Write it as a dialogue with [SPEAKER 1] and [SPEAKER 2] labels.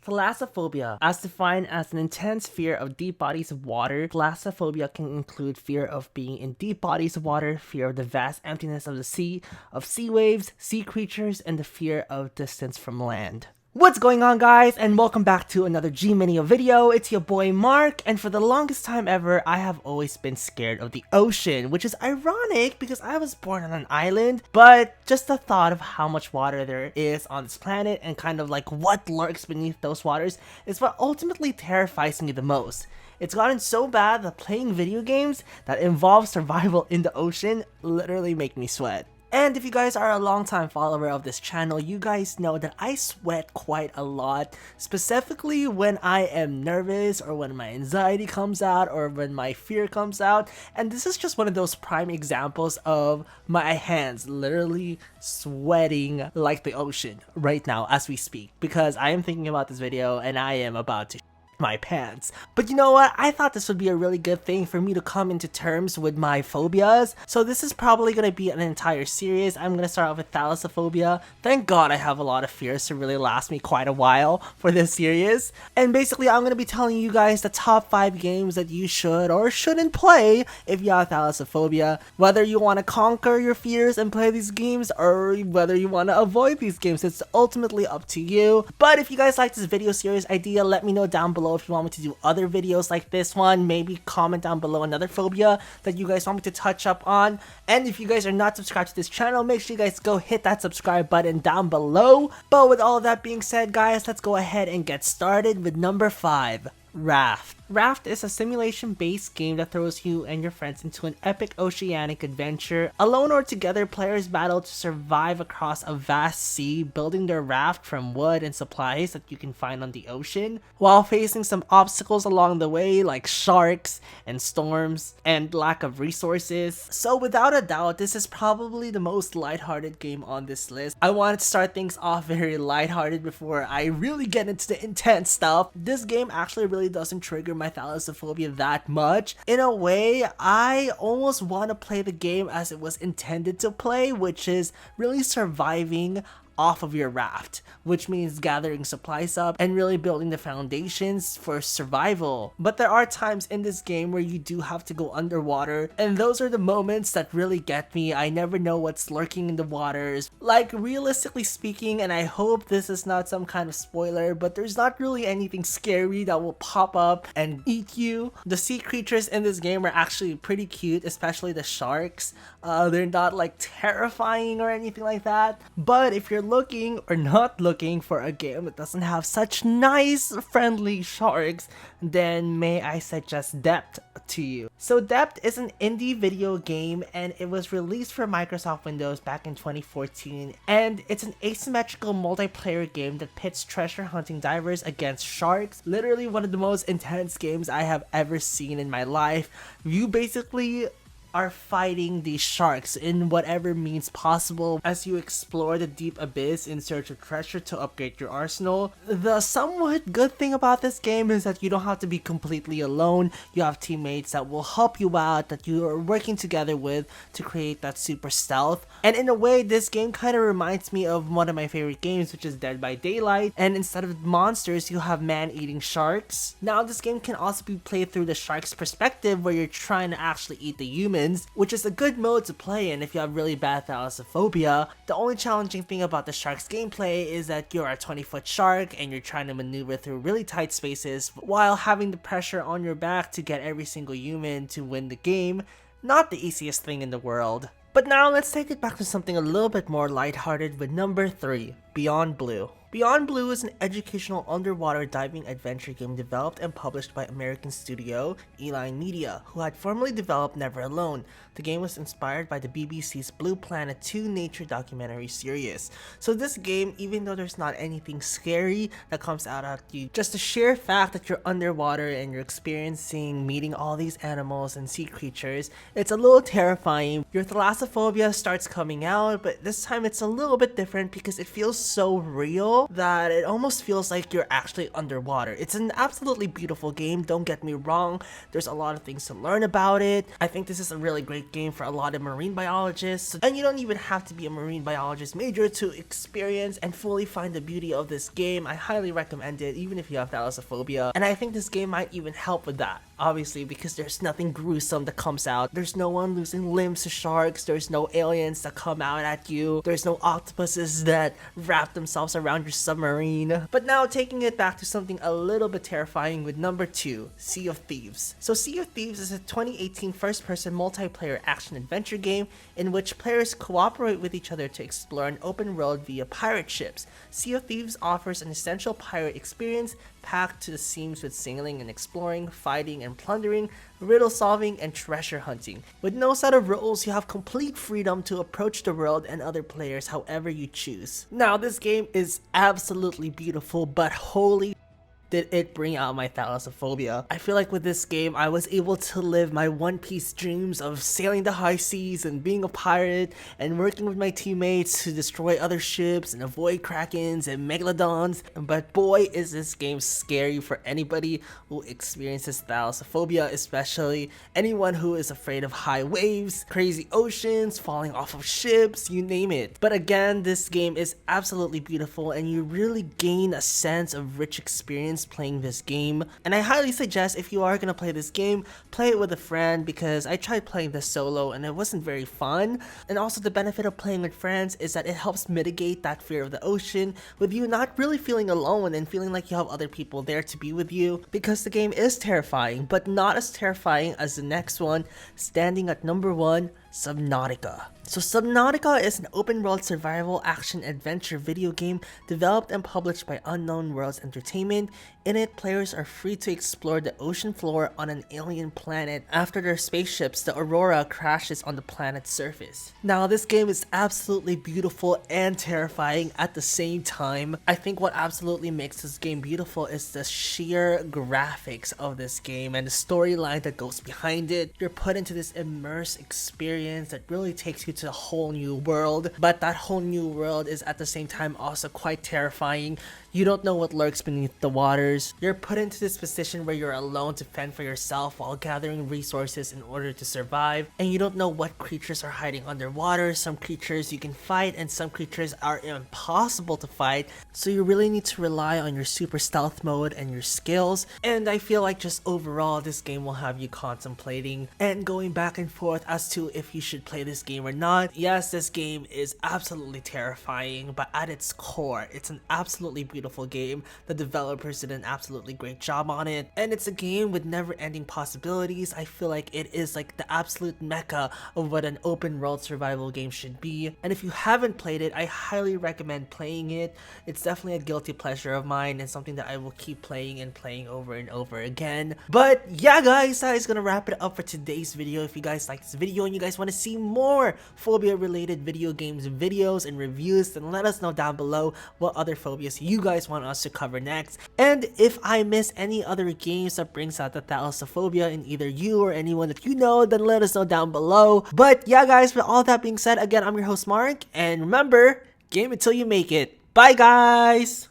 [SPEAKER 1] Thalassophobia, as defined as an intense fear of deep bodies of water. Thalassophobia can include fear of being in deep bodies of water, fear of the vast emptiness of the sea, of sea waves, sea creatures, and the fear of distance from land. What's going on, guys, and welcome back to another G-Mineo video. It's your boy Mark, and for the longest time ever, I have always been scared of the ocean, which is ironic because I was born on an island, but just the thought of how much water there is on this planet and kind of like what lurks beneath those waters is what ultimately terrifies me the most. It's gotten so bad that playing video games that involve survival in the ocean literally make me sweat. And if you guys are a long-time follower of this channel, you guys know that I sweat quite a lot, specifically when I am nervous or when my anxiety comes out or when my fear comes out. And this is just one of those prime examples of my hands literally sweating like the ocean right now as we speak, because I am thinking about this video and I am about to my pants. But you know what? I thought this would be a really good thing for me to come into terms with my phobias. So this is probably going to be an entire series. I'm going to start off with thalassophobia. Thank God I have a lot of fears to really last me quite a while for this series. And basically I'm going to be telling you guys the top 5 games that you should or shouldn't play if you have thalassophobia. Whether you want to conquer your fears and play these games or whether you want to avoid these games, it's ultimately up to you. But if you guys like this video series idea, let me know down below if you want me to do other videos like this one. Maybe comment down below another phobia that you guys want me to touch up on. And if you guys are not subscribed to this channel, make sure you guys go hit that subscribe button down below. But with all of that being said, guys, let's go ahead and get started with number 5. Raft. Raft is a simulation-based game that throws you and your friends into an epic oceanic adventure. Alone or together, players battle to survive across a vast sea, building their raft from wood and supplies that you can find on the ocean, while facing some obstacles along the way like sharks and storms and lack of resources. So without a doubt, this is probably the most lighthearted game on this list. I wanted to start things off very lighthearted before I really get into the intense stuff. This game actually really doesn't trigger my thalassophobia that much. In a way, I almost want to play the game as it was intended to play, which is really surviving off of your raft, which means gathering supplies up and really building the foundations for survival. But there are times in this game where you do have to go underwater, and those are the moments that really get me. I never know what's lurking in the waters. Like, realistically speaking, and I hope this is not some kind of spoiler, but there's not really anything scary that will pop up and eat you. The sea creatures in this game are actually pretty cute, especially the sharks. They're not like terrifying or anything like that, but if you're looking or not looking for a game that doesn't have such nice friendly sharks, then may I suggest Depth to you. So Depth is an indie video game and it was released for Microsoft Windows back in 2014, and it's an asymmetrical multiplayer game that pits treasure hunting divers against sharks. Literally one of the most intense games I have ever seen in my life. You basically are fighting these sharks in whatever means possible as you explore the deep abyss in search of treasure to upgrade your arsenal. The somewhat good thing about this game is that you don't have to be completely alone. You have teammates that will help you out, that you are working together with to create that super stealth. And in a way, this game kind of reminds me of one of my favorite games, which is Dead by Daylight, and instead of monsters, you have man-eating sharks. Now this game can also be played through the shark's perspective, where you're trying to actually eat the humans, which is a good mode to play in if you have really bad thalassophobia. The only challenging thing about the shark's gameplay is that you're a 20-foot shark and you're trying to maneuver through really tight spaces while having the pressure on your back to get every single human to win the game. Not the easiest thing in the world. But now let's take it back to something a little bit more lighthearted with number 3, Beyond Blue. Beyond Blue is an educational underwater diving adventure game developed and published by American studio Eline Media, who had formerly developed Never Alone. The game was inspired by the BBC's Blue Planet 2 nature documentary series. So this game, even though there's not anything scary that comes out at you, just the sheer fact that you're underwater and you're experiencing meeting all these animals and sea creatures, it's a little terrifying. Your thalassophobia starts coming out, but this time it's a little bit different because it feels so real. beautiful that it almost feels like you're actually underwater. It's an absolutely beautiful game, don't get me wrong. There's a lot of things to learn about it. I think this is a really great game for a lot of marine biologists, and you don't even have to be a marine biologist major to experience and fully find the beauty of this game. I highly recommend it, even if you have thalassophobia, and I think this game might even help with that, obviously, because there's nothing gruesome that comes out. There's no one losing limbs to sharks, there's no aliens that come out at you, there's no octopuses that wrap themselves around your submarine. But now taking it back to something a little bit terrifying with number 2, Sea of Thieves. So Sea of Thieves is a 2018 first-person multiplayer action-adventure game in which players cooperate with each other to explore an open world via pirate ships. Sea of Thieves offers an essential pirate experience packed to the seams with sailing and exploring, fighting and plundering, riddle solving, and treasure hunting. With no set of rules, you have complete freedom to approach the world and other players however you choose. Now, this game is absolutely beautiful, but holy did it bring out my thalassophobia. I feel like with this game, I was able to live my One Piece dreams of sailing the high seas and being a pirate and working with my teammates to destroy other ships and avoid krakens and megalodons. But boy, is this game scary for anybody who experiences thalassophobia, especially anyone who is afraid of high waves, crazy oceans, falling off of ships, you name it. But again, this game is absolutely beautiful and you really gain a sense of rich experience playing this game, and I highly suggest if you are gonna play this game, play it with a friend, because I tried playing this solo and it wasn't very fun. And also the benefit of playing with friends is that it helps mitigate that fear of the ocean, with you not really feeling alone and feeling like you have other people there to be with you, because the game is terrifying, but not as terrifying as the next one, standing at number 1, Subnautica. So Subnautica is an open world survival action adventure video game developed and published by Unknown Worlds Entertainment. In it, players are free to explore the ocean floor on an alien planet after their spaceships, the Aurora, crashes on the planet's surface. Now, this game is absolutely beautiful and terrifying at the same time. I think what absolutely makes this game beautiful is the sheer graphics of this game and the storyline that goes behind it. You're put into this immersive experience that really takes you to a whole new world, but that whole new world is at the same time also quite terrifying. You don't know what lurks beneath the waters. You're put into this position where you're alone to fend for yourself while gathering resources in order to survive, and you don't know what creatures are hiding underwater. Some creatures you can fight and some creatures are impossible to fight, so you really need to rely on your super stealth mode and your skills. And I feel like just overall this game will have you contemplating and going back and forth as to if you should play this game or not. Yes, this game is absolutely terrifying, but at its core, it's an absolutely beautiful game. The developers did an absolutely great job on it, and it's a game with never-ending possibilities. I feel like it is like the absolute mecca of what an open world survival game should be, and if you haven't played it, I highly recommend playing it. It's definitely a guilty pleasure of mine and something that I will keep playing and playing over and over again. But yeah guys, that is gonna wrap it up for today's video. If you guys like this video and you guys want to see more phobia related video games videos and reviews, then let us know down below what other phobias you guys want us to cover next. And if I miss any other games that brings out the thalassophobia in either you or anyone that you know, then let us know down below. But yeah guys, with all that being said, again, I'm your host Mark, and remember, game until you make it. Bye guys!